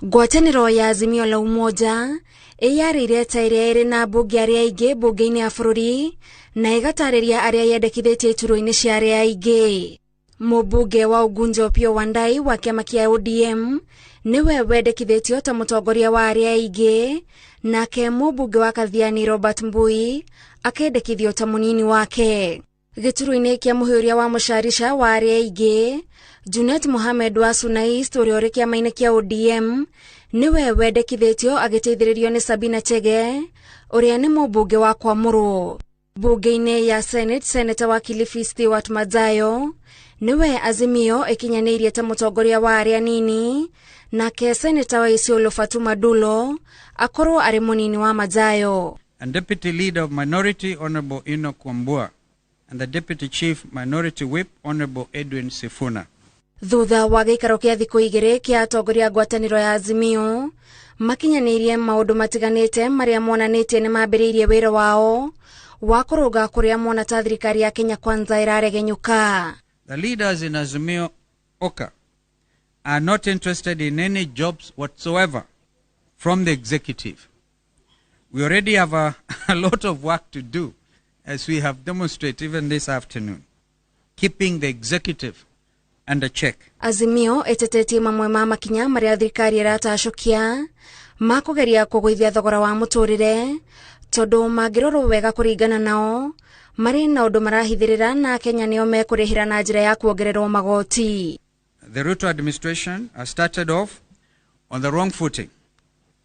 Ngwatanĩro ya Azimio la Umoja ĩyarĩire taĩrĩa ĩrĩ na mbunge arĩa aingĩ mbunge-inĩ ya bũrũri na ĩgatarĩria arĩa yendekithĩtie iturwa-inĩ cia arĩa aingĩ. Mũmbunge wa Ugunja Opiyo Wandayi wa kĩama kĩa ODM niwe wendekithĩtio ta mũtongoria wa arĩa aingĩ, nake mũmbunge wa Kathiani Robert Mbui akendekithio ta mũnini wake. Gĩturwa-inĩ kĩa mũhiūria wa mūcarica wa arĩa aingĩ, Junet wa Sunais ũrĩa ũrĩ kĩama-inĩ kĩa ODM niwe wendekithĩtio agĩteithĩrĩrio nĩ Sabina Chege ũrĩa nĩ mũmbunge wa kwamūrwo. Bunge-inĩ ya Senate, Senator wa Kilifi Stewart Mazayo niwe Azimio ĩkinyanĩirie ta mũtongoria wa arĩa anini, nake Senator wa Isiolo Fatuma Dulo akorwo arĩ mũnini wa Mazayo. And Deputy Leader of Minority Honorable Enoch Wambua and the Deputy Chief Minority Whip Honorable Edwin Sifuna. Thutha wa gĩikaro kĩa thikũ igĩrĩ kĩa atongoria ngwatanĩro ya Azimio makinyanĩirie maũndũ matiganĩte marĩa monanĩtie nĩ mambĩrĩirie wĩra wao wa kũrũga kũrĩa mona ta thirikari ya Kenya Kwanza ĩraregenyũka. The leaders in Azimio Oka are not interested in any jobs whatsoever from the executive. We already have a lot of work to do, as we have demonstrated even this afternoon, keeping the executive under check. Azimio ĩtetetie mamwe ma makinya marĩa thirikari ĩratacũkia ma kũgeria kũgũithia thogora wa mũtũrĩre, tondũ mangĩrorwo wega kũringana nao marĩ na ũndũ marahithĩrĩra na Kenya nĩo mekũrĩhĩra na njĩra ya kuongererwo magoti. The Ruto administration has started off on the wrong footing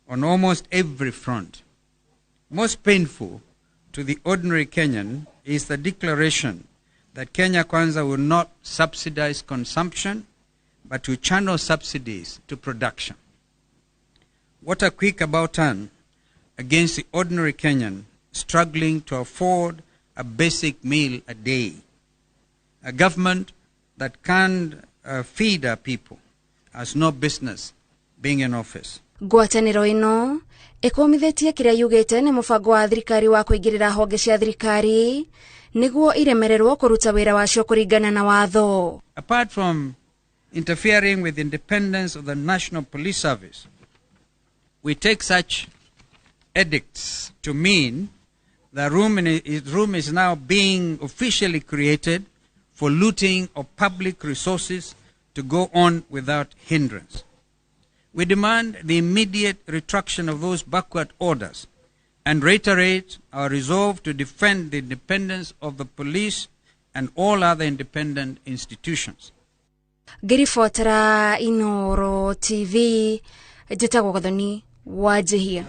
on almost every front. Most painful to the ordinary Kenyan is the declaration that Kenya Kwanza will not subsidize consumption, but will channel subsidies to production. What a quick about turn against the ordinary Kenyan struggling to afford a basic meal a day. A government that can't feed our people has no business being in office. Ngwatanĩro ĩno ĩkũmithĩtie kĩrĩa yugĩte nĩ mũbango wa thirikari wa kũingĩrĩra honge cia thirikari nĩguo iremererwo kũruta wĩra wacio kũringana na watho. Apart from interfering with the independence of the National Police Service, we take such edicts to mean the room is now being officially created for looting of public resources to go on without hindrance. We demand the immediate retraction of those backward orders and reiterate our resolve to defend the independence of the police and all other independent institutions. Ngĩribotera Inooro TV, njĩtagwo Gathoni Wanjihia.